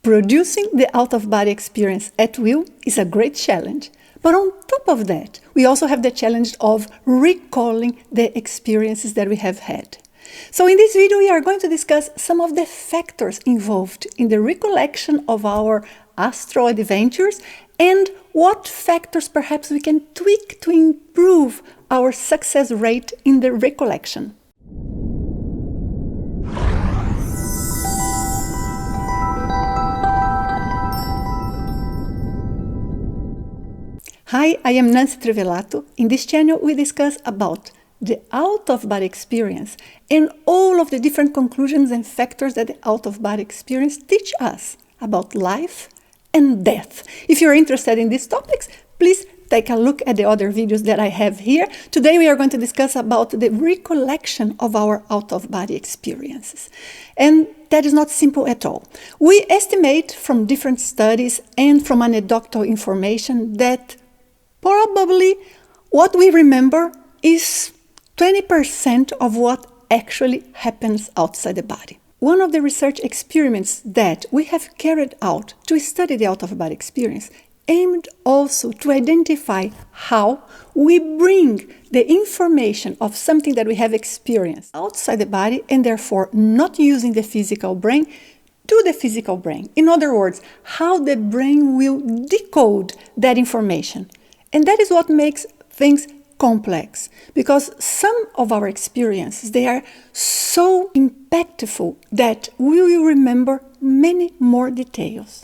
Producing the out-of-body experience at will is a great challenge. But on top of that, we also have the challenge of recalling the experiences that we have had. So in this video, we are going to discuss some of the factors involved in the recollection of our astral adventures and what factors perhaps we can tweak to improve our success rate in the recollection. Hi, I am Nancy Trevelato. In this channel, we discuss about the out-of-body experience and all of the different conclusions and factors that the out-of-body experience teach us about life and death. If you're interested in these topics, please take a look at the other videos that I have here. Today we are going to discuss about the recollection of our out-of-body experiences. And that is not simple at all. We estimate from different studies and from anecdotal information that probably what we remember is 20% of what actually happens outside the body. One of the research experiments that we have carried out to study the out-of-body experience aimed also to identify how we bring the information of something that we have experienced outside the body and therefore not using the physical brain to the physical brain. In other words, how the brain will decode that information. And that is what makes things complex, because some of our experiences, they are so impactful that we will remember many more details.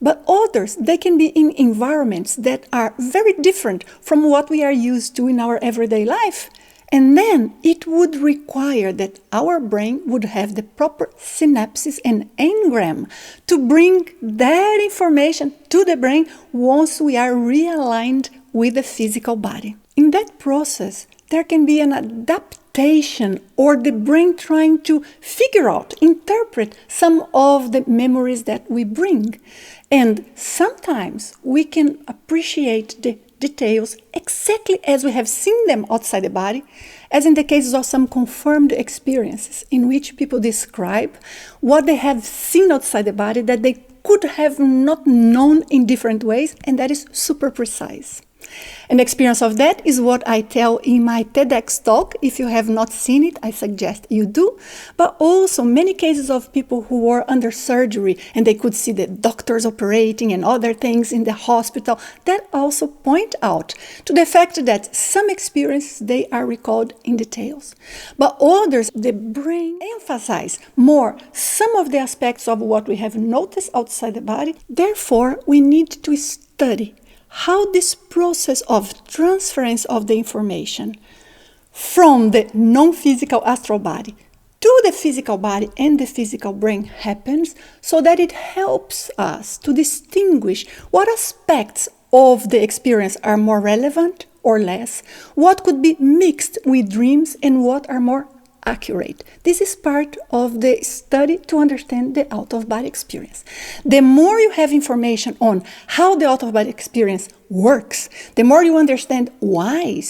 But others, they can be in environments that are very different from what we are used to in our everyday life. And then it would require that our brain would have the proper synapses and engram to bring that information to the brain once we are realigned with the physical body. In that process, there can be an adaptation or the brain trying to figure out, interpret some of the memories that we bring. And sometimes we can appreciate the details exactly as we have seen them outside the body, as in the cases of some confirmed experiences in which people describe what they have seen outside the body that they could have not known in different ways, and that is super precise. An experience of that is what I tell in my TEDx talk. If you have not seen it, I suggest you do. But also many cases of people who were under surgery and they could see the doctors operating and other things in the hospital that also point out to the fact that some experiences, they are recalled in details. But others, the brain emphasizes more some of the aspects of what we have noticed outside the body. Therefore, we need to study how this process of transference of the information from the non-physical astral body to the physical body and the physical brain happens, so that it helps us to distinguish what aspects of the experience are more relevant or less, what could be mixed with dreams and what are more accurate. This is part of the study to understand the out-of-body experience. The more you have information on how the out-of-body experience works, the more you understand why,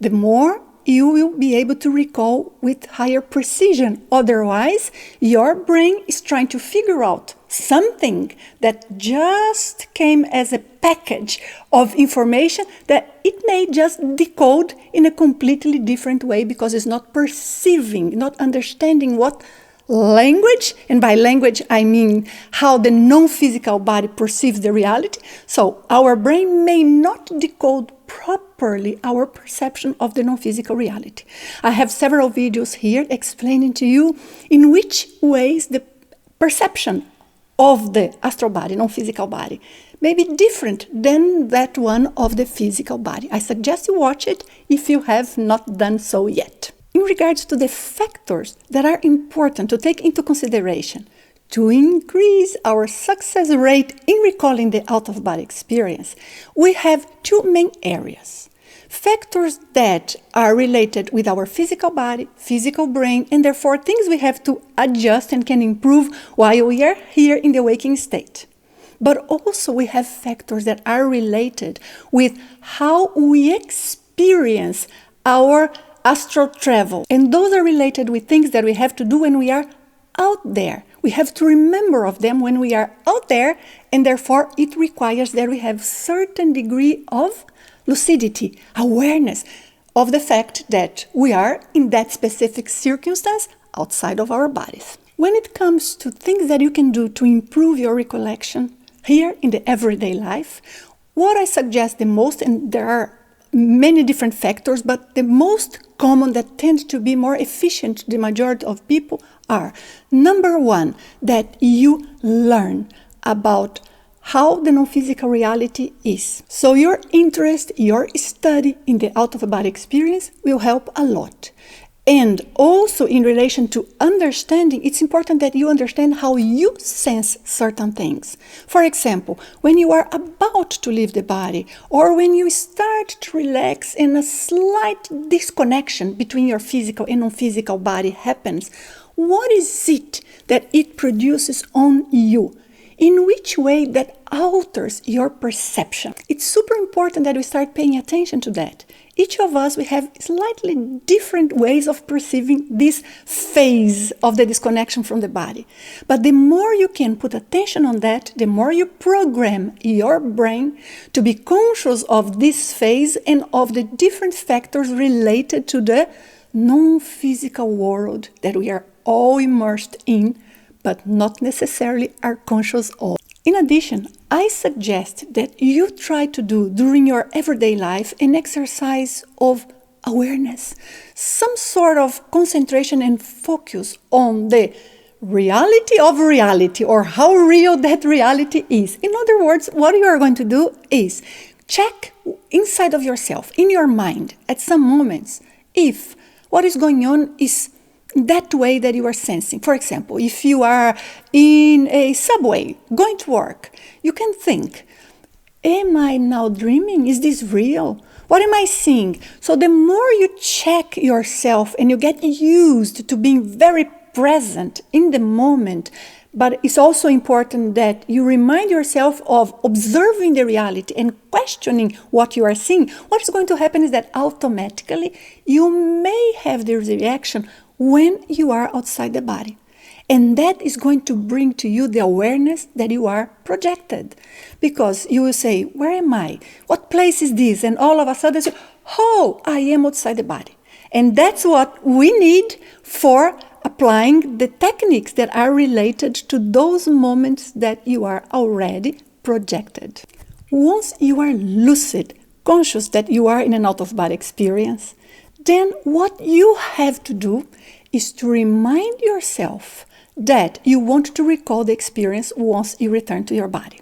the more you will be able to recall with higher precision. Otherwise, your brain is trying to figure out something that just came as a package of information that it may just decode in a completely different way because it's not perceiving, not understanding what language, and by language I mean how the non-physical body perceives the reality. So our brain may not decode properly our perception of the non-physical reality. I have several videos here explaining to you in which ways the perception of the astral body, non-physical body, may be different than that one of the physical body. I suggest you watch it if you have not done so yet. In regards to the factors that are important to take into consideration to increase our success rate in recalling the out-of-body experience, we have two main areas. Factors that are related with our physical body, physical brain, and therefore things we have to adjust and can improve while we are here in the waking state. But also we have factors that are related with how we experience our astral travel. And those are related with things that we have to do when we are out there, We have to remember of them when we are out there, and therefore it requires that we have certain degree of lucidity, awareness of the fact that we are in that specific circumstance outside of our bodies. When it comes to things that you can do to improve your recollection here in the everyday life, what I suggest the most, and there are many different factors, but the most common that tend to be more efficient to the majority of people are, number one, that you learn about how the non-physical reality is. So your interest, your study in the out-of-body experience will help a lot. And also in relation to understanding, it's important that you understand how you sense certain things. For example, when you are about to leave the body, or when you start to relax and a slight disconnection between your physical and non-physical body happens, what is it that it produces on you? In which way that alters your perception? It's super important that we start paying attention to that. Each of us, we have slightly different ways of perceiving this phase of the disconnection from the body. But the more you can put attention on that, the more you program your brain to be conscious of this phase and of the different factors related to the non-physical world that we are all immersed in, but not necessarily are conscious of. In addition, I suggest that you try to do during your everyday life an exercise of awareness, some sort of concentration and focus on the reality of reality, or how real that reality is. In other words, what you are going to do is check inside of yourself, in your mind, at some moments, if what is going on is that way that you are sensing. For example, if you are in a subway going to work, you can think, am I now dreaming? Is this real? What am I seeing? So the more you check yourself and you get used to being very present in the moment, but it's also important that you remind yourself of observing the reality and questioning what you are seeing. What is going to happen is that automatically you may have the reaction when you are outside the body. And that is going to bring to you the awareness that you are projected. Because you will say, where am I? What place is this? And all of a sudden, oh, I am outside the body. And that's what we need for applying the techniques that are related to those moments that you are already projected. Once you are lucid, conscious that you are in an out-of-body experience, then what you have to do is to remind yourself that you want to recall the experience once you return to your body.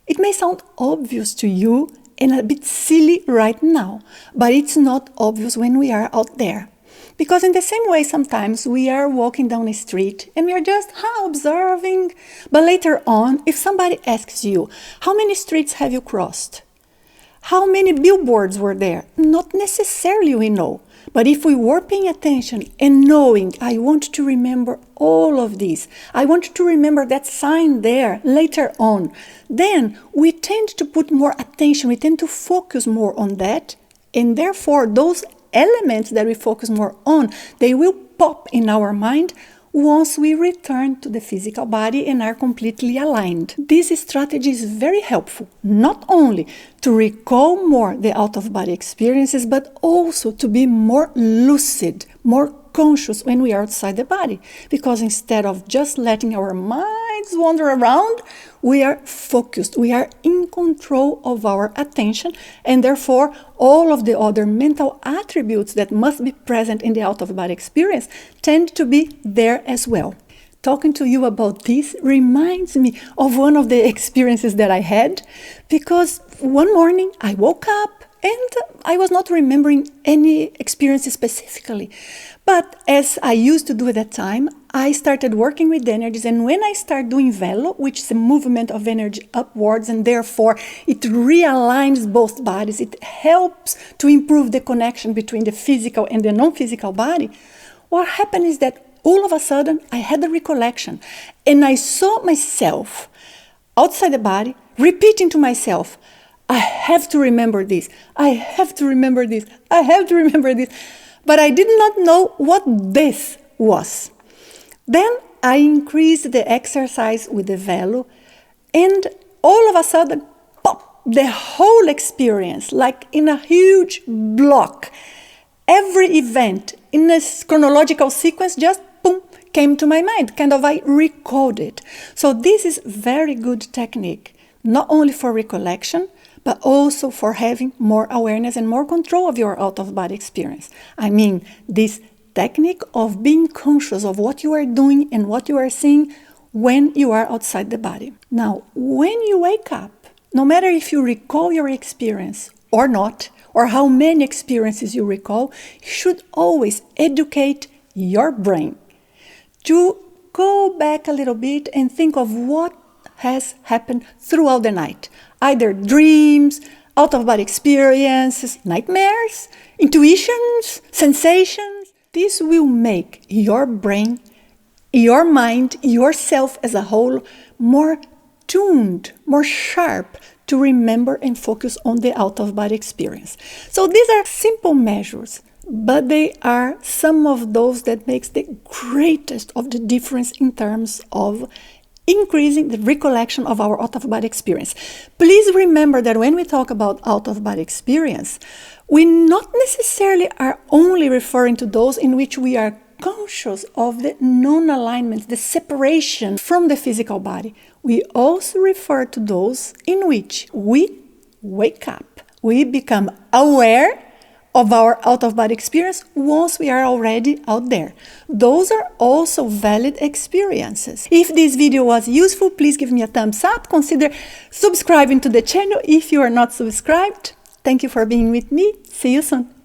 It may sound obvious to you and a bit silly right now, but it's not obvious when we are out there. Because in the same way, sometimes we are walking down a street and we are just observing. But later on, if somebody asks you, how many streets have you crossed? How many billboards were there? Not necessarily we know. But if we were paying attention and knowing, I want to remember all of this, I want to remember that sign there later on, then we tend to put more attention, we tend to focus more on that, and therefore those elements that we focus more on, they will pop in our mind once we return to the physical body and are completely aligned. This strategy is very helpful, not only to recall more the out-of-body experiences, but also to be more lucid, more conscious when we are outside the body. Because instead of just letting our minds wander around, we are focused, we are in control of our attention, and therefore all of the other mental attributes that must be present in the out-of-body experience tend to be there as well. Talking to you about this reminds me of one of the experiences that I had, because one morning I woke up and I was not remembering any experiences specifically. But as I used to do at that time, I started working with the energies, and when I start doing velo, which is a movement of energy upwards, and therefore it realigns both bodies, it helps to improve the connection between the physical and the non-physical body, what happened is that all of a sudden I had a recollection, and I saw myself outside the body, repeating to myself, I have to remember this, I have to remember this, I have to remember this. But I did not know what this was. Then I increased the exercise with the Velo, and all of a sudden, pop, the whole experience, like in a huge block, every event in a chronological sequence just boom, came to my mind, kind of I recalled it. So this is very good technique, not only for recollection, but also for having more awareness and more control of your out-of-body experience. I mean, this technique of being conscious of what you are doing and what you are seeing when you are outside the body. Now, when you wake up, no matter if you recall your experience or not, or how many experiences you recall, you should always educate your brain to go back a little bit and think of what has happened throughout the night. Either dreams, out-of-body experiences, nightmares, intuitions, sensations. This will make your brain, your mind, yourself as a whole more tuned, more sharp to remember and focus on the out-of-body experience. So these are simple measures, but they are some of those that makes the greatest of the difference in terms of increasing the recollection of our out-of-body experience. Please remember that when we talk about out-of-body experience, we not necessarily are only referring to those in which we are conscious of the non-alignment, the separation from the physical body. We also refer to those in which we wake up, we become aware of our out-of-body experience once we are already out there. Those are also valid experiences. If this video was useful, please give me a thumbs up. Consider subscribing to the channel if you are not subscribed. Thank you for being with me. See you soon.